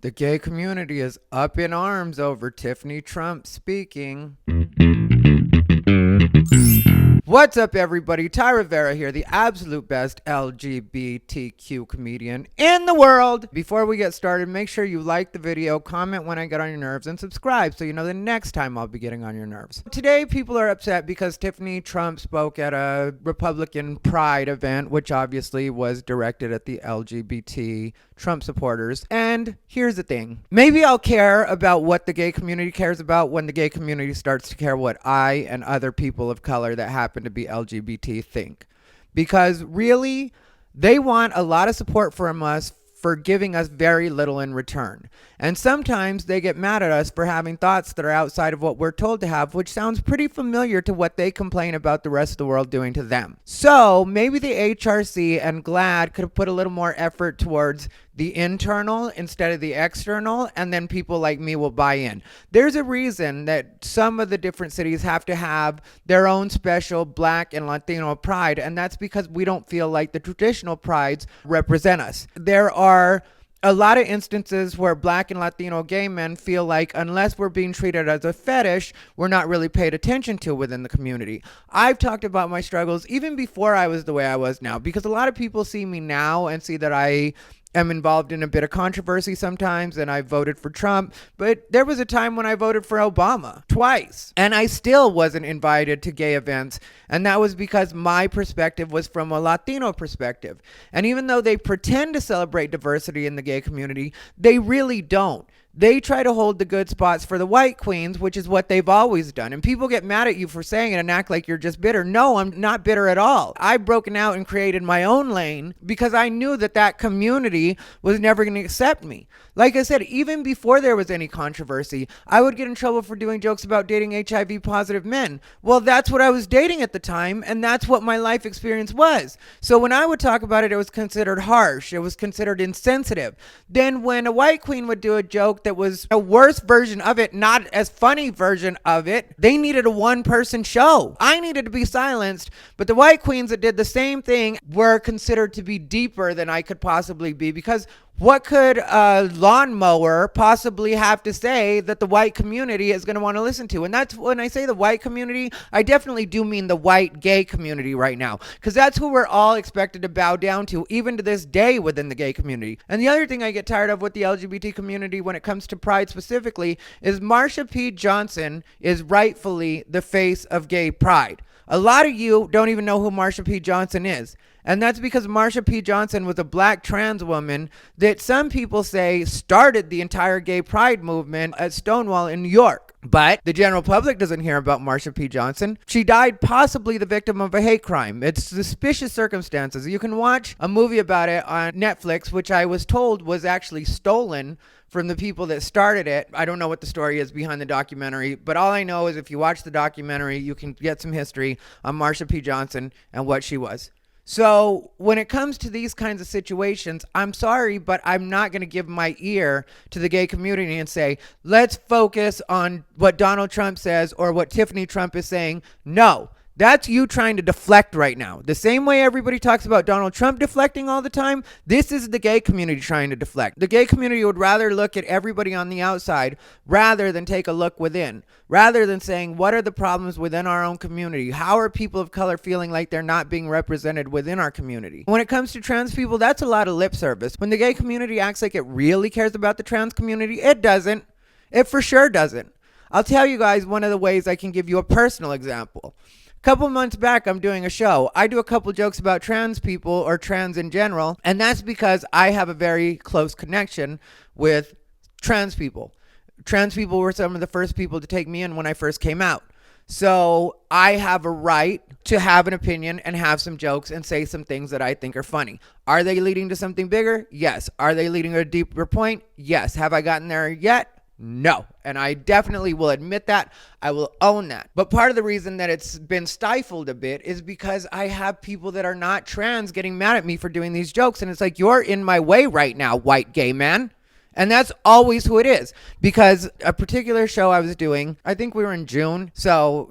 The gay community is up in arms over Tiffany Trump speaking. What's up, everybody? Rivera here, the absolute best LGBTQ comedian in the world. Before we get started, make sure you like the video, comment when I get on your nerves, and subscribe so you know the next time I'll be getting on your nerves. Today, people are upset because Tiffany Trump spoke at a Republican Pride event, which obviously was directed at the LGBT Trump supporters. And here's the thing. Maybe I'll care about what the gay community cares about when the gay community starts to care what I and other people of color that happen to be LGBT think. Because really, they want a lot of support from us for giving us very little in return. And sometimes they get mad at us for having thoughts that are outside of what we're told to have, which sounds pretty familiar to what they complain about the rest of the world doing to them. So maybe the HRC and GLAAD could have put a little more effort towards the internal instead of the external, and then people like me will buy in. There's a reason that some of the different cities have to have their own special Black and Latino pride, and that's because we don't feel like the traditional prides represent us. There are a lot of instances where Black and Latino gay men feel like unless we're being treated as a fetish, we're not really paid attention to within the community. I've talked about my struggles even before I was the way I was now, because a lot of people see me now and see that I am involved in a bit of controversy sometimes, and I voted for Trump, but there was a time when I voted for Obama twice, and I still wasn't invited to gay events, and that was because my perspective was from a Latino perspective. And even though they pretend to celebrate diversity in the gay community, they really don't. They try to hold the good spots for the white queens, which is what they've always done. And people get mad at you for saying it and act like you're just bitter. No, I'm not bitter at all. I've broken out and created my own lane because I knew that that community was never going to accept me. Like I said, even before there was any controversy, I would get in trouble for doing jokes about dating HIV positive men. Well, that's what I was dating at the time, and that's what my life experience was. So when I would talk about it, it was considered harsh. It was considered insensitive. Then when a white queen would do a joke that was a worse version of it, not as funny version of it, they needed a one-person show. I needed to be silenced, but the white queens that did the same thing were considered to be deeper than I could possibly be, because what could a lawnmower possibly have to say that the white community is going to want to listen to? And that's when I say the white community, I definitely do mean the white gay community right now, because that's who we're all expected to bow down to, even to this day within the gay community. And the other thing I get tired of with the LGBT community when it comes to Pride specifically is Marsha P. Johnson is rightfully the face of gay pride. A lot of you don't even know who Marsha P. Johnson is. And that's because Marsha P. Johnson was a Black trans woman that some people say started the entire gay pride movement at Stonewall in New York. But the general public doesn't hear about Marsha P. Johnson. She died possibly the victim of a hate crime. It's suspicious circumstances. You can watch a movie about it on Netflix, which I was told was actually stolen from the people that started it. I don't know what the story is behind the documentary, but all I know is if you watch the documentary, you can get some history on Marsha P. Johnson and what she was. So when it comes to these kinds of situations, I'm sorry, but I'm not going to give my ear to the gay community and say, let's focus on what Donald Trump says or what Tiffany Trump is saying. No. That's you trying to deflect right now. The same way everybody talks about Donald Trump deflecting all the time, this is the gay community trying to deflect. The gay community would rather look at everybody on the outside rather than take a look within, rather than saying, what are the problems within our own community? How are people of color feeling like they're not being represented within our community? When it comes to trans people, that's a lot of lip service. When the gay community acts like it really cares about the trans community, it doesn't. It for sure doesn't. I'll tell you guys one of the ways I can give you a personal example. Couple months back, I'm doing a show. I do a couple jokes about trans people or trans in general, and that's because I have a very close connection with trans people. Trans people were some of the first people to take me in when I first came out. So I have a right to have an opinion and have some jokes and say some things that I think are funny. Are they leading to something bigger? Yes. Are they leading to a deeper point? Yes. Have I gotten there yet? No. And I definitely will admit that. I will own that. But part of the reason that it's been stifled a bit is because I have people that are not trans getting mad at me for doing these jokes. And it's like, you're in my way right now, white gay man. And that's always who it is. Because a particular show I was doing, I think we were in June. So,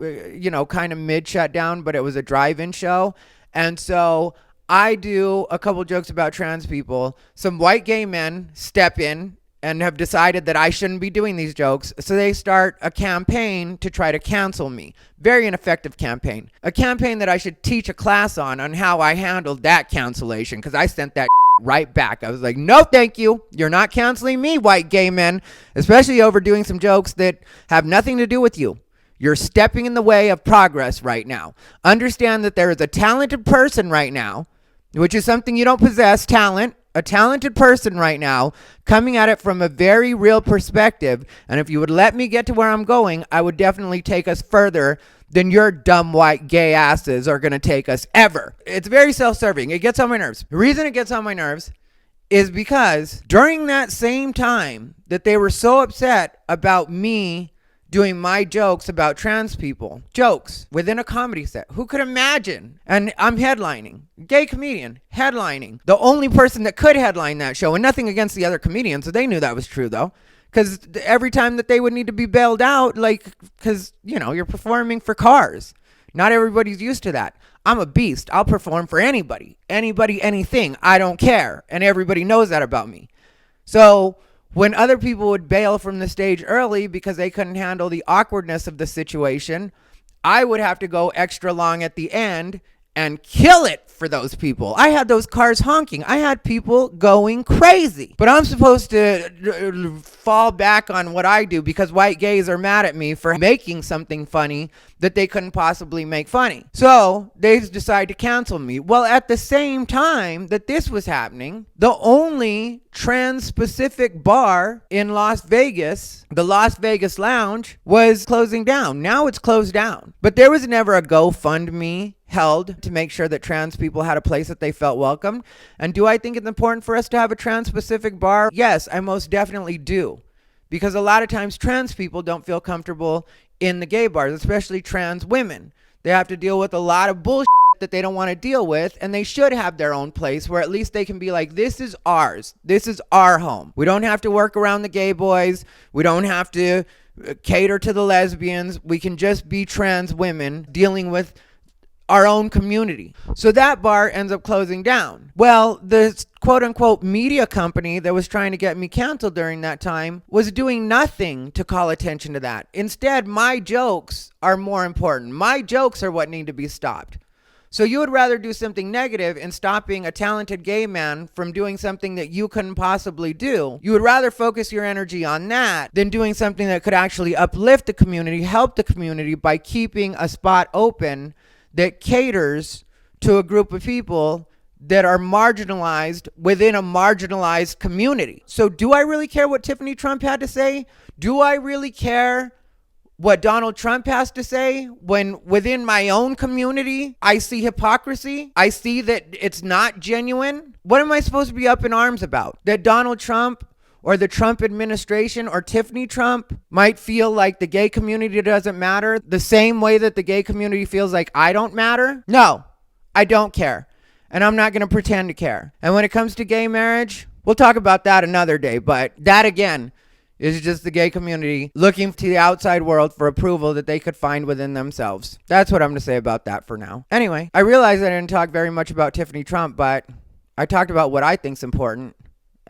kind of mid shutdown, but it was a drive-in show. And so I do a couple jokes about trans people. Some white gay men step in and have decided that I shouldn't be doing these jokes. So they start a campaign to try to cancel me. Very ineffective campaign. A campaign that I should teach a class on how I handled that cancellation, because I sent that right back. I was like, no, thank you. You're not canceling me, white gay men, especially over doing some jokes that have nothing to do with you. You're stepping in the way of progress right now. Understand that there is a talented person right now, which is something you don't possess, talent. A talented person right now coming at it from a very real perspective. And if you would let me get to where I'm going, I would definitely take us further than your dumb white gay asses are going to take us ever. It's very self-serving. It gets on my nerves. The reason it gets on my nerves is because during that same time that they were so upset about me doing my jokes about trans people, jokes within a comedy set. Who could imagine? And I'm headlining, gay comedian, headlining. The only person that could headline that show, and nothing against the other comedians, so they knew that was true though. Because every time that they would need to be bailed out, because, you're performing for cars. Not everybody's used to that. I'm a beast. I'll perform for anybody, anything. I don't care. And everybody knows that about me. So when other people would bail from the stage early because they couldn't handle the awkwardness of the situation, I would have to go extra long at the end and kill it for those people. I had those cars honking. I had people going crazy. But I'm supposed to fall back on what I do because white gays are mad at me for making something funny that they couldn't possibly make funny. So they decide to cancel me. Well, at the same time that this was happening, the only trans-specific bar in Las Vegas, the Las Vegas Lounge, was closing down. Now it's closed down. But there was never a GoFundMe held to make sure that trans people had a place that they felt welcome. And do I think it's important for us to have a trans-specific bar? Yes, I most definitely do. Because a lot of times trans people don't feel comfortable in the gay bars, especially trans women. They have to deal with a lot of bullshit that they don't want to deal with, and they should have their own place where at least they can be like, this is ours. This is our home. We don't have to work around the gay boys. We don't have to cater to the lesbians. We can just be trans women dealing with our own community. So that bar ends up closing down. Well, the quote unquote media company that was trying to get me canceled during that time was doing nothing to call attention to that. Instead, my jokes are more important. My jokes are what need to be stopped. So you would rather do something negative in stopping a talented gay man from doing something that you couldn't possibly do. You would rather focus your energy on that than doing something that could actually uplift the community, help the community by keeping a spot open that caters to a group of people that are marginalized within a marginalized community. So do I really care what Tiffany Trump had to say? Do I really care what Donald Trump has to say when within my own community I see hypocrisy? I see that it's not genuine. What am I supposed to be up in arms about? That Donald Trump or the Trump administration or Tiffany Trump might feel like the gay community doesn't matter the same way that the gay community feels like I don't matter? No, I don't care. And I'm not going to pretend to care. And when it comes to gay marriage, we'll talk about that another day. But that again is just the gay community looking to the outside world for approval that they could find within themselves. That's what I'm going to say about that for now. Anyway, I realize I didn't talk very much about Tiffany Trump, but I talked about what I think's important.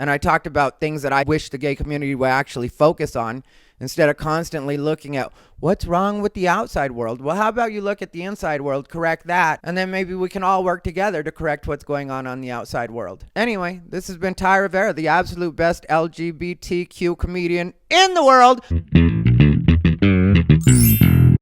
And I talked about things that I wish the gay community would actually focus on instead of constantly looking at what's wrong with the outside world. Well, how about you look at the inside world, correct that, and then maybe we can all work together to correct what's going on the outside world. Anyway, this has been Ty Rivera, the absolute best LGBTQ comedian in the world.